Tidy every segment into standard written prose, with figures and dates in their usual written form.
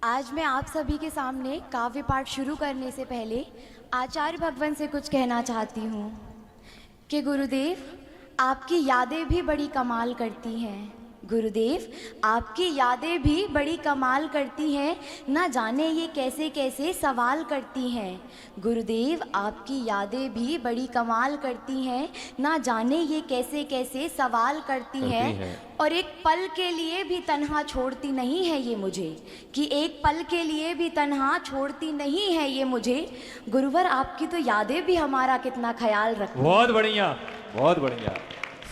आज मैं आप सभी के सामने काव्य पाठ शुरू करने से पहले आचार्य भगवान से कुछ कहना चाहती हूँ कि गुरुदेव आपकी यादें भी बड़ी कमाल करती हैं। गुरुदेव आपकी यादें भी बड़ी कमाल करती हैं, ना जाने ये कैसे कैसे सवाल करती हैं। गुरुदेव आपकी यादें भी बड़ी कमाल करती हैं, ना जाने ये कैसे कैसे सवाल करती हैं। और एक पल के लिए भी तन्हा छोड़ती नहीं है ये मुझे, कि एक पल के लिए भी तन्हा छोड़ती नहीं है ये मुझे। गुरुवर आपकी तो यादें भी हमारा कितना ख्याल रखती हैं। बहुत बढ़िया, बहुत बढ़िया।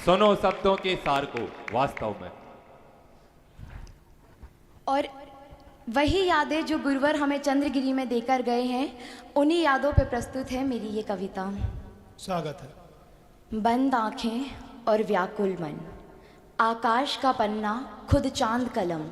सुनो शब्दों के सार को वास्तव में। और वही यादें जो गुरुवर हमें चंद्रगिरी में देकर गए हैं, उन्हीं यादों पे प्रस्तुत है मेरी ये कविता। स्वागत है। बंद आंखें और व्याकुल मन, आकाश का पन्ना खुद चांद कलम,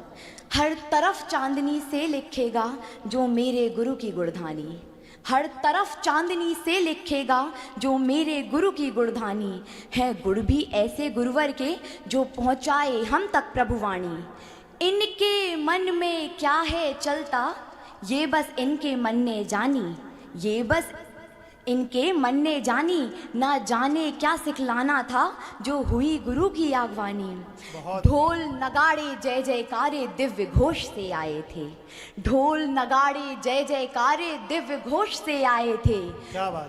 हर तरफ चांदनी से लिखेगा जो मेरे गुरु की गुणधानी। हर तरफ चांदनी से लिखेगा जो मेरे गुरु की गुणधानी। है गुण भी ऐसे गुरुवर के जो पहुँचाए हम तक प्रभुवाणी। इनके मन में क्या है चलता, ये बस इनके मन ने जानी। ये बस इनके मन ने जानी, ना जाने क्या सिखलाना था जो हुई गुरु की आगवानी। ढोल नगाड़े जय जयकारे दिव्य घोष से आए थे। ढोल नगाड़े जय जयकारे दिव्य घोष से आए थे।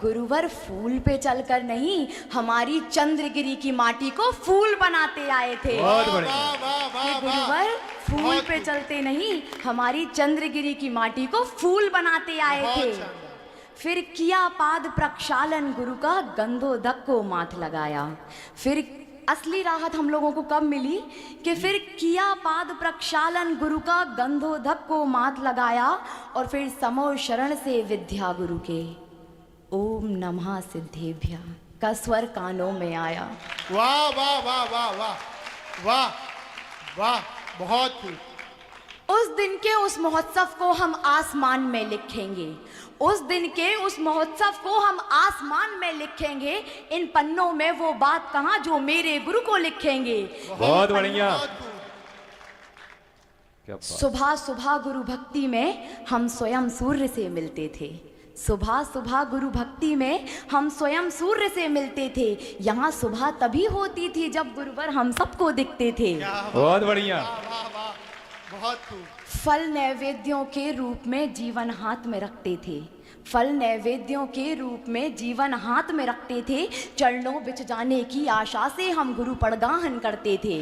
गुरुवर फूल पे चलकर नहीं, हमारी चंद्रगिरी की माटी को फूल बनाते आए थे। ये गुरुवर फूल पे चलते नहीं, हमारी चंद्रगिरी की माटी को फूल बनाते आए थे। फिर किया पाद प्रक्षालन गुरु का, गंधोदक को माथ लगाया। फिर असली राहत हम लोगों को कब मिली कि फिर किया पाद प्रक्षालन गुरु का, गंधोदक को माथ लगाया। और फिर समो शरण से विद्या गुरु के, ओम नमः सिद्धेभ्य का स्वर कानों में आया। वाह वाह वाह वाह वाह वाह वाह, बहुत ही। उस दिन के उस महोत्सव को हम आसमान में लिखेंगे। उस दिन के उस महोत्सव को हम आसमान में लिखेंगे। इन पन्नों में वो बात कहाँ जो मेरे गुरु को लिखेंगे। बहुत बढ़िया। सुबह सुबह गुरु भक्ति में हम स्वयं सूर्य से मिलते थे। सुबह सुबह गुरु भक्ति में हम स्वयं सूर्य से मिलते थे। यहाँ सुबह तभी होती थी जब गुरुवर हम सबको दिखते थे। बहुत बढ़िया। बहुत खूब। फल नैवेद्यों के रूप में जीवन हाथ में रखते थे। फल नैवेद्यों के रूप में जीवन हाथ में रखते थे। चरणों बिछ जाने की आशा से हम गुरु पड़गाहन करते थे।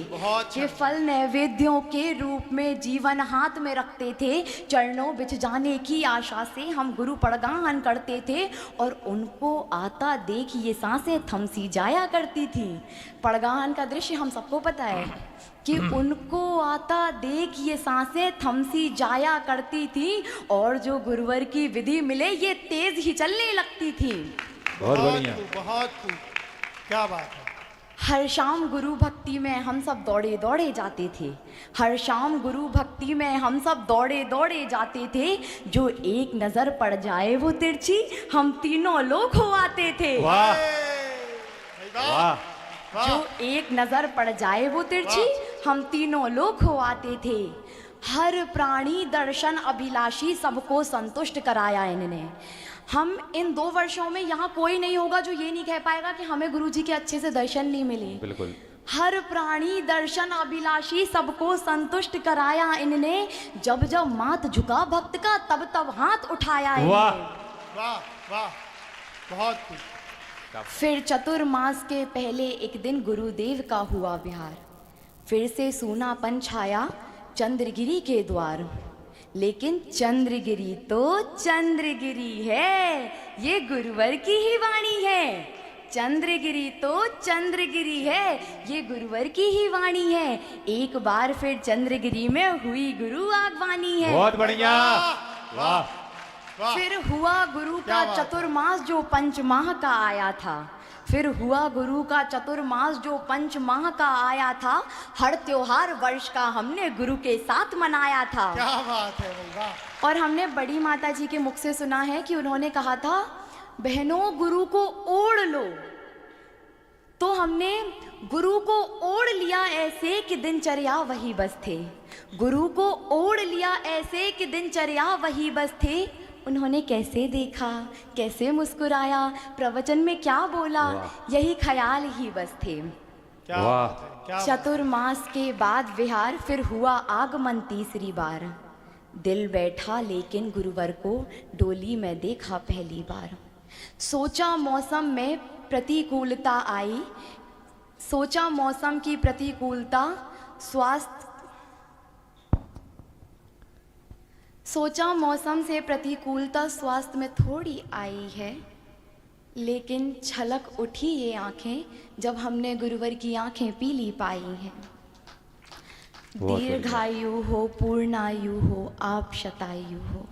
कि फल नैवेद्यों के रूप में जीवन हाथ में रखते थे। चरणों बिछ जाने की आशा से हम गुरु पड़गाहन करते थे। और उनको आता देख ये सांसें थमसी जाया करती थी। पड़गाहन का दृश्य हम सबको पता है कि उनको आता देख ये सांसें थमसी जाया करती थी। और जो गुरुवर की विधि मिले ये तेज ही चलने लगती थी। बहुत बढ़िया, बहुत खूब, क्या बात है। हर शाम गुरु भक्ति में हम सब दौड़े दौड़े जाते थे। हर शाम गुरु भक्ति में हम सब दौड़े दौड़े जाते थे। जो एक नजर पड़ जाए वो तिरछी, हम तीनों लोग हो आते थे। वाह वाह। जो एक नजर पड़ जाए वो तिरछी, हम तीनों लोग हो आते थे। हर प्राणी दर्शन अभिलाषी सबको संतुष्ट कराया इन्होंने। हम इन 2 वर्षों में यहाँ कोई नहीं होगा जो ये नहीं कह पाएगा कि हमें गुरुजी के अच्छे से दर्शन नहीं मिले। बिल्कुल। हर प्राणी दर्शन अभिलाषी सबको संतुष्ट कराया इन्होंने। जब जब माथ झुका भक्त का, तब तब हाथ उठाया इन्होंने। वाह वाह, बहुत खूब। फिर चतुर्मास के पहले एक दिन गुरुदेव का हुआ विहार। फिर से सूनापन छाया चंद्रगिरी के द्वार। लेकिन चंद्रगिरी तो चंद्रगिरी है, ये गुरुवर की ही वाणी है। चंद्रगिरी तो चंद्रगिरी है, ये गुरुवर की ही वाणी है। एक बार फिर चंद्रगिरी में हुई गुरु आगवानी है। बहुत बढ़िया, वाह। फिर हुआ गुरु का चतुर्मास जो पंचमाह का आया था। फिर हुआ गुरु का चतुर्मास जो पंचमाह का आया था। हर त्योहार वर्ष का हमने गुरु के साथ मनाया था। क्या बात है भाई, वाह। और हमने बड़ी माता जी के मुख से सुना है कि उन्होंने कहा था, बहनों गुरु को ओढ़ लो। तो हमने गुरु को ओढ़ लिया ऐसे कि दिनचर्या वही बस थे। गुरु को ओढ़ लिया ऐसे कि दिनचर्या वही बस थे। उन्होंने कैसे देखा, कैसे मुस्कुराया, प्रवचन में क्या बोला, वाह। यही ख्याल ही बस थे। क्या वाह। बात है, क्या बात चतुर्मास के बाद विहार, फिर हुआ आगमन तीसरी बार। दिल बैठा लेकिन गुरुवर को डोली में देखा पहली बार। सोचा मौसम में प्रतिकूलता आई, सोचा मौसम की प्रतिकूलता स्वास्थ्य, सोचा मौसम से प्रतिकूलता स्वास्थ्य में थोड़ी आई है, लेकिन छलक उठी ये आंखें जब हमने गुरुवर की आंखें पीली पाई हैं। बहुत बढ़िया। दीर्घायु हो, पूर्णायु हो, आप शतायु हो,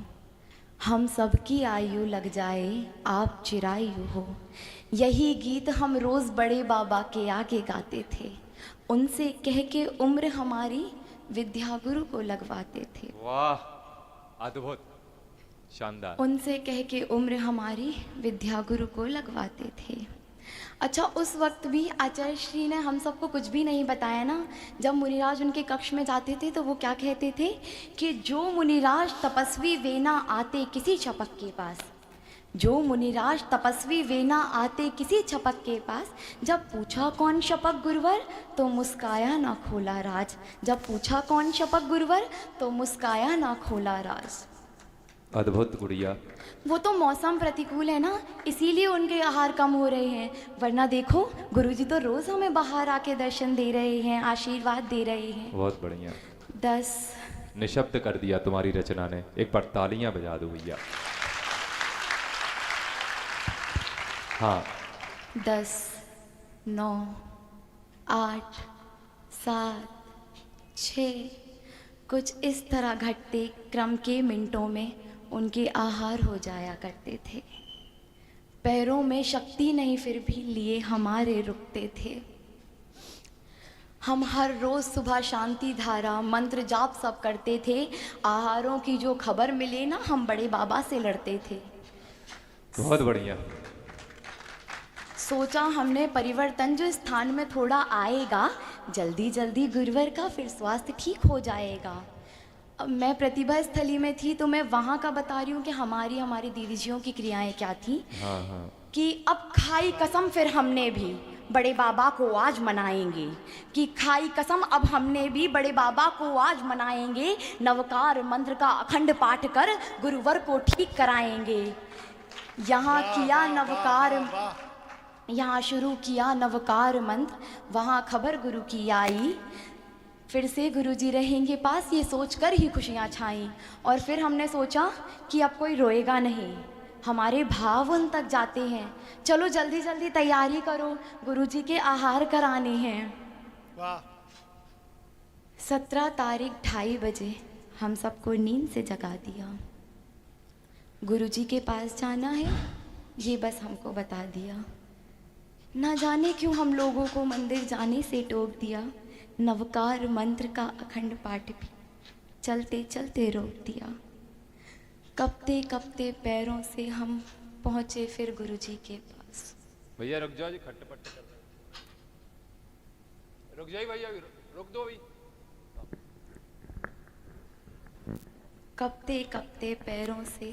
हम सबकी आयु लग जाए, आप चिरायु हो। यही गीत हम रोज बड़े बाबा के आगे गाते थे। उनसे कह के उम्र हमारी विद्या गुरु को लगवाते थे। वाह, अद्भुत, शानदार। उनसे कह के उम्र हमारी विद्या गुरु को लगवाते थे। अच्छा, उस वक्त भी आचार्य श्री ने हम सबको कुछ भी नहीं बताया ना। जब मुनिराज उनके कक्ष में जाते थे तो वो क्या कहते थे कि जो मुनिराज तपस्वी वे ना आते किसी छपक के पास, जो मुनिराज तपस्वी वे ना आते किसी छपक के पास। जब पूछा कौन शपक गुरुवर तो मुस्काया ना खोला राज, जब पूछा कौन शपक गुरुवर तो मुस्काया ना खोला राज। अद्भुत गुड़िया। वो तो मौसम प्रतिकूल है ना, इसीलिए उनके आहार कम हो रहे हैं। वरना देखो गुरुजी तो रोज हमें बाहर आके दर्शन दे रहे हैं, आशीर्वाद दे रहे हैं। बहुत बढ़िया। 10 निशब्द कर दिया तुम्हारी रचना ने। एक बार तालियां बजा दो भैया। हाँ। 10 9 8 7 6 कुछ इस तरह घटते क्रम के मिनटों में उनके आहार हो जाया करते थे। पैरों में शक्ति नहीं फिर भी लिए हमारे रुकते थे। हम हर रोज सुबह शांति धारा मंत्र जाप सब करते थे। आहारों की जो खबर मिले ना हम बड़े बाबा से लड़ते थे। बहुत बढ़िया। सोचा हमने परिवर्तन जो स्थान में थोड़ा आएगा, जल्दी जल्दी गुरुवर का फिर स्वास्थ्य ठीक हो जाएगा। अब मैं प्रतिभा स्थली में थी तो मैं वहाँ का बता रही हूँ कि हमारी दीदीजियों की क्रियाएं क्या थी। हाँ हाँ। कि अब खाई कसम फिर हमने भी बड़े बाबा को आज मनाएंगे, कि खाई कसम अब हमने भी बड़े बाबा को आज मनाएंगे। नवकार मंत्र का अखंड पाठ कर गुरुवर को ठीक कराएंगे। यहाँ किया नवकार, यहाँ शुरू किया नवकार मंत्र, वहाँ खबर गुरु की आई। फिर से गुरुजी रहेंगे पास ये सोचकर ही खुशियाँ छाईं। और फिर हमने सोचा कि अब कोई रोएगा नहीं, हमारे भाव उन तक जाते हैं। चलो जल्दी जल्दी तैयारी करो, गुरुजी के आहार कराने हैं। वाह। 17 तारीख 2:30 बजे हम सबको नींद से जगा दिया। गुरुजी के पास जाना है ये बस हमको बता दिया। ना जाने क्यों हम लोगों को मंदिर जाने से टोक दिया। नवकार मंत्र का अखंड पाठ भी चलते चलते रोक दिया। कपते कपते पैरों से हम पहुँचे फिर गुरुजी के पास। भैया रुक जाओ जी, खट्टे-पट्टे कर रहे हैं। रुक जाइए भैया, रुक दो अभी। कपते कपते पैरों से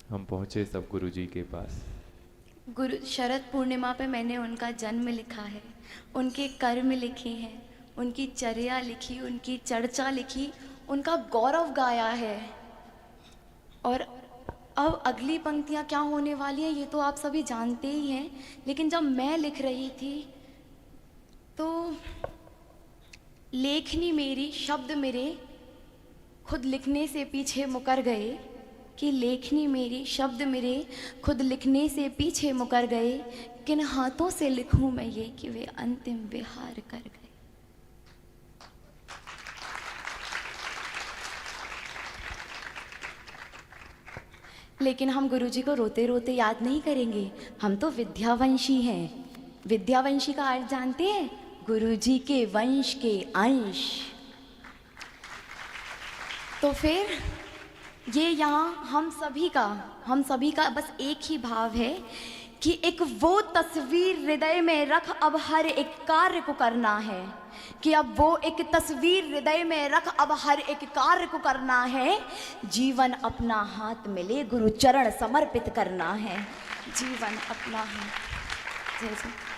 हम पहुंचे सब गुरुजी के पास। गुरु शरद पूर्णिमा पे मैंने उनका जन्म लिखा है, उनके कर्म लिखे हैं, उनकी चर्या लिखी, उनकी चर्चा लिखी, उनका गौरव गाया है। और अब अगली पंक्तियाँ क्या होने वाली हैं ये तो आप सभी जानते ही हैं। लेकिन जब मैं लिख रही थी तो लेखनी मेरी, शब्द मेरे खुद लिखने से पीछे मुकर गए। कि लेखनी मेरी, शब्द मेरे खुद लिखने से पीछे मुकर गए। किन हाथों से लिखूं मैं ये कि वे अंतिम विहार कर गए। लेकिन हम गुरुजी को रोते रोते याद नहीं करेंगे, हम तो विद्यावंशी हैं। विद्यावंशी का अर्थ जानते हैं? गुरुजी के वंश के अंश। तो फिर ये यहाँ हम सभी का बस एक ही भाव है कि एक वो तस्वीर हृदय में रख अब हर एक कार्य को करना है, कि अब वो एक तस्वीर हृदय में रख अब हर एक कार्य को करना है। जीवन अपना हाथ में ले गुरु चरण समर्पित करना है। जीवन अपना हाथ। जय जय।